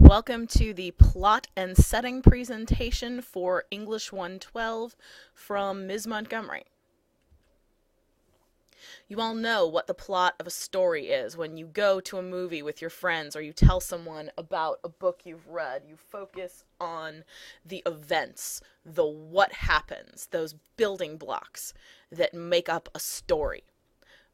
Welcome to the plot and setting presentation for English 112 from Ms. Montgomery. You all know what the plot of a story is when you go to a movie with your friends or you tell someone about a book you've read. You focus on the events, the what happens, those building blocks that make up a story.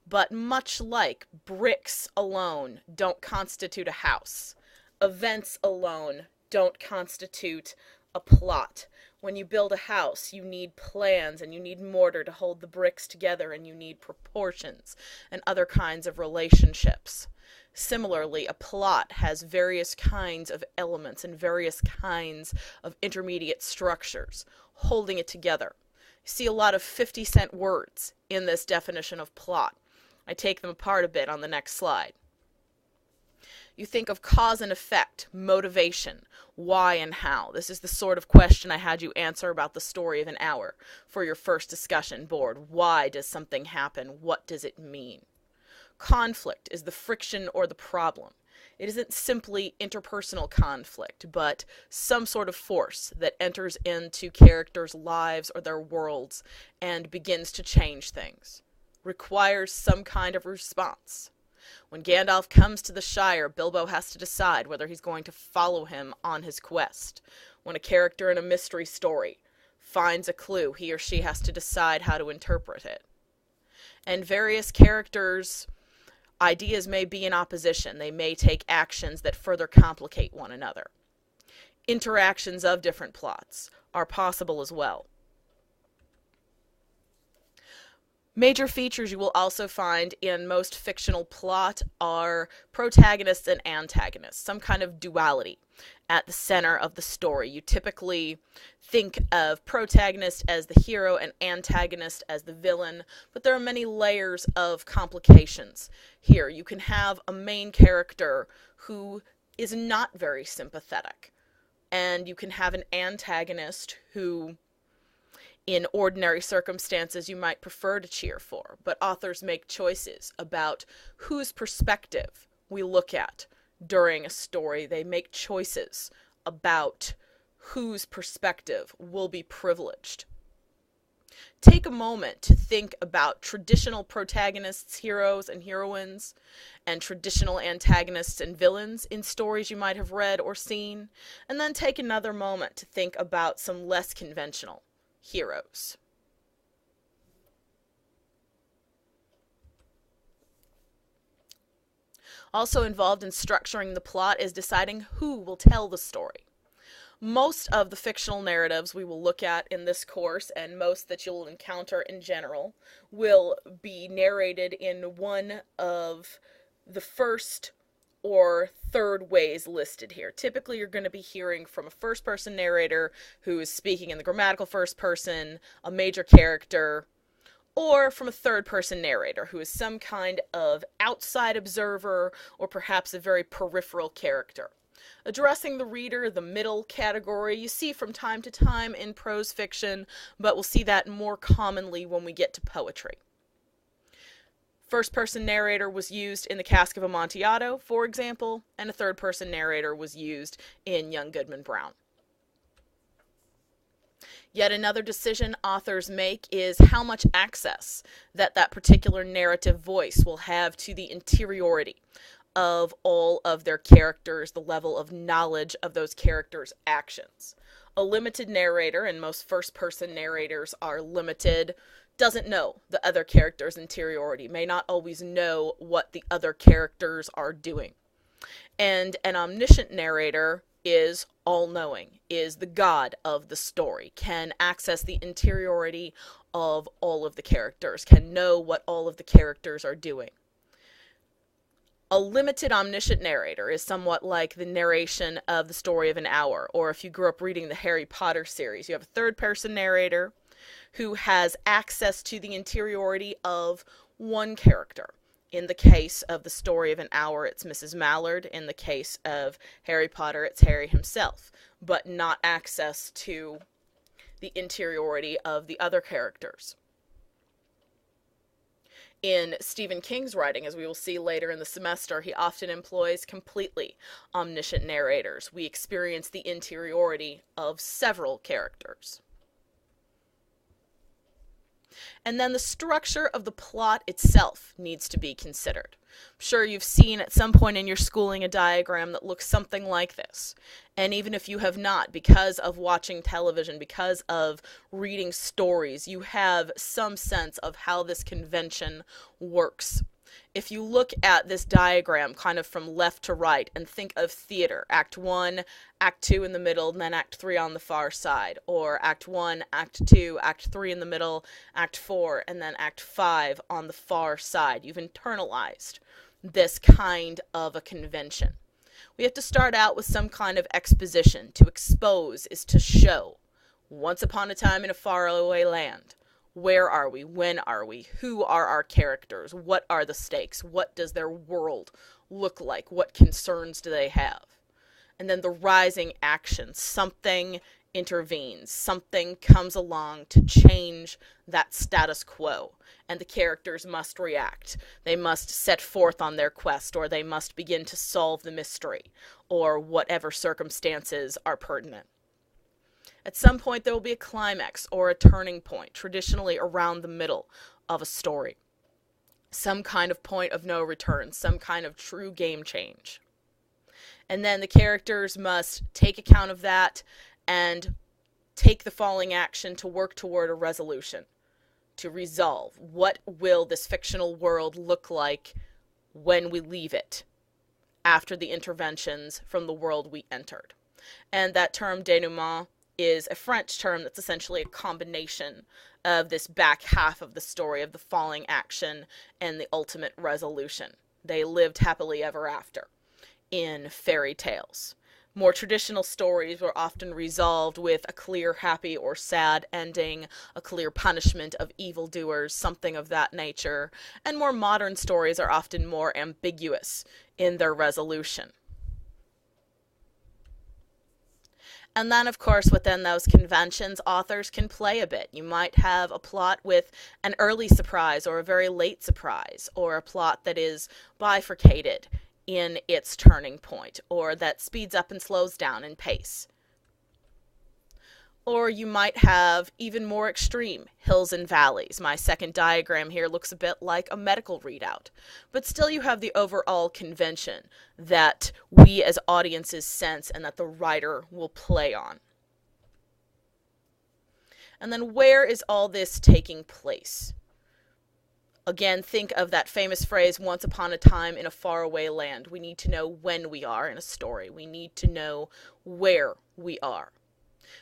But much like bricks alone don't constitute a house, events alone don't constitute a plot. When you build a house, you need plans and you need mortar to hold the bricks together, and you need proportions and other kinds of relationships. Similarly, a plot has various kinds of elements and various kinds of intermediate structures holding it together. You see a lot of 50-cent words in this definition of plot. I take them apart a bit on the next slide. You think of cause and effect, motivation, why and how. This is the sort of question I had you answer about the story of an hour for your first discussion board. Why does something happen? What does it mean? Conflict is the friction or the problem. It isn't simply interpersonal conflict, but some sort of force that enters into characters' lives or their worlds and begins to change things. Requires some kind of response. When Gandalf comes to the Shire, Bilbo has to decide whether he's going to follow him on his quest. When a character in a mystery story finds a clue, he or she has to decide how to interpret it. And various characters' ideas may be in opposition. They may take actions that further complicate one another. Interactions of different plots are possible as well. Major features you will also find in most fictional plot are protagonists and antagonists, some kind of duality at the center of the story. You typically think of protagonist as the hero and antagonist as the villain, but there are many layers of complications here. You can have a main character who is not very sympathetic, and you can have an antagonist who in ordinary circumstances you might prefer to cheer for, but authors make choices about whose perspective we look at during a story. They make choices about whose perspective will be privileged. Take a moment to think about traditional protagonists, heroes, and heroines, and traditional antagonists and villains in stories you might have read or seen, and then take another moment to think about some less conventional heroes. Also involved in structuring the plot is deciding who will tell the story. Most of the fictional narratives we will look at in this course, and most that you'll encounter in general, will be narrated in one of the first or third ways listed here. Typically, you're going to be hearing from a first-person narrator who is speaking in the grammatical first person, a major character, or from a third-person narrator who is some kind of outside observer or perhaps a very peripheral character. Addressing the reader, the middle category, you see from time to time in prose fiction, but we'll see that more commonly when we get to poetry. First-person narrator was used in The Cask of Amontillado, for example, and a third-person narrator was used in Young Goodman Brown. Yet another decision authors make is how much access that particular narrative voice will have to the interiority of all of their characters, the level of knowledge of those characters' actions. A limited narrator, and most first-person narrators are limited, doesn't know the other character's interiority, may not always know what the other characters are doing. And an omniscient narrator is all-knowing, is the god of the story, can access the interiority of all of the characters, can know what all of the characters are doing. A limited omniscient narrator is somewhat like the narration of the story of an hour, or if you grew up reading the Harry Potter series, you have a third-person narrator who has access to the interiority of one character. In the case of the story of an hour, it's Mrs. Mallard. In the case of Harry Potter, it's Harry himself, but not access to the interiority of the other characters. In Stephen King's writing, as we will see later in the semester, he often employs completely omniscient narrators. We experience the interiority of several characters. And then the structure of the plot itself needs to be considered. I'm sure you've seen at some point in your schooling a diagram that looks something like this. And even if you have not, because of watching television, because of reading stories, you have some sense of how this convention works. If you look at this diagram kind of from left to right and think of theater, Act 1, Act 2 in the middle, and then Act 3 on the far side, or Act 1, Act 2, Act 3 in the middle, Act 4, and then Act 5 on the far side. You've internalized this kind of a convention. We have to start out with some kind of exposition. To expose is to show. Once upon a time in a faraway land. Where are we? When are we? Who are our characters? What are the stakes? What does their world look like? What concerns do they have? And then the rising action. Something intervenes. Something comes along to change that status quo. And the characters must react. They must set forth on their quest, or they must begin to solve the mystery, or whatever circumstances are pertinent. At some point, there will be a climax or a turning point, traditionally around the middle of a story. Some kind of point of no return, some kind of true game change. And then the characters must take account of that and take the following action to work toward a resolution, to resolve. What will this fictional world look like when we leave it after the interventions from the world we entered? And that term denouement is a French term that's essentially a combination of this back half of the story, of the falling action and the ultimate resolution. They lived happily ever after in fairy tales. More traditional stories were often resolved with a clear happy or sad ending, a clear punishment of evildoers, something of that nature. And more modern stories are often more ambiguous in their resolution. And then, of course, within those conventions, authors can play a bit. You might have a plot with an early surprise or a very late surprise, or a plot that is bifurcated in its turning point, or that speeds up and slows down in pace. Or you might have even more extreme hills and valleys. My second diagram here looks a bit like a medical readout. But still you have the overall convention that we as audiences sense and that the writer will play on. And then where is all this taking place? Again, think of that famous phrase, once upon a time in a faraway land. We need to know when we are in a story. We need to know where we are.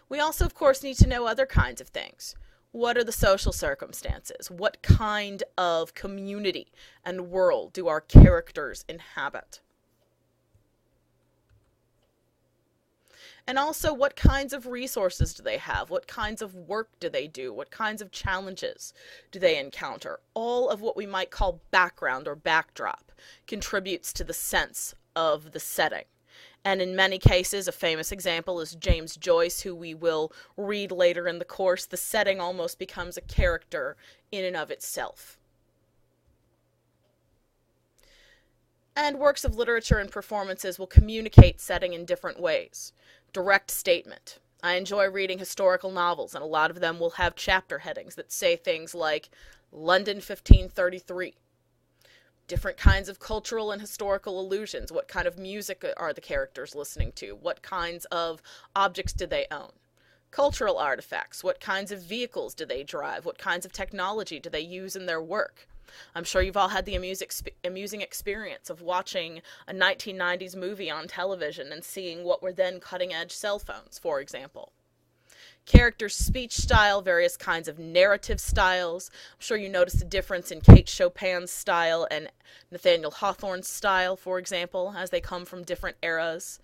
We also, of course, need to know other kinds of things. What are the social circumstances? What kind of community and world do our characters inhabit? And also, what kinds of resources do they have? What kinds of work do they do? What kinds of challenges do they encounter? All of what we might call background or backdrop contributes to the sense of the setting. And in many cases, a famous example is James Joyce, who we will read later in the course. The setting almost becomes a character in and of itself. And works of literature and performances will communicate setting in different ways. Direct statement. I enjoy reading historical novels, and a lot of them will have chapter headings that say things like London 1533. Different kinds of cultural and historical allusions. What kind of music are the characters listening to? What kinds of objects do they own? Cultural artifacts. What kinds of vehicles do they drive? What kinds of technology do they use in their work? I'm sure you've all had the amusing experience of watching a 1990s movie on television and seeing what were then cutting-edge cell phones, for example. Characters' speech style, various kinds of narrative styles. I'm sure you noticed a difference in Kate Chopin's style and Nathaniel Hawthorne's style, for example, as they come from different eras.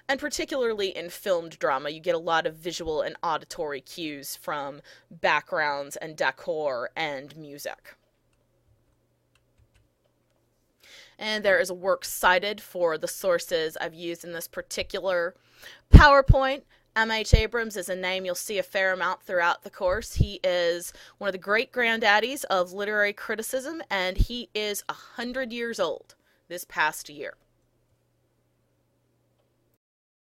And particularly in filmed drama, you get a lot of visual and auditory cues from backgrounds and decor and music. And there is a work cited for the sources I've used in this particular PowerPoint. M.H. Abrams is a name you'll see a fair amount throughout the course. He is one of the great granddaddies of literary criticism, and he is 100 years old this past year.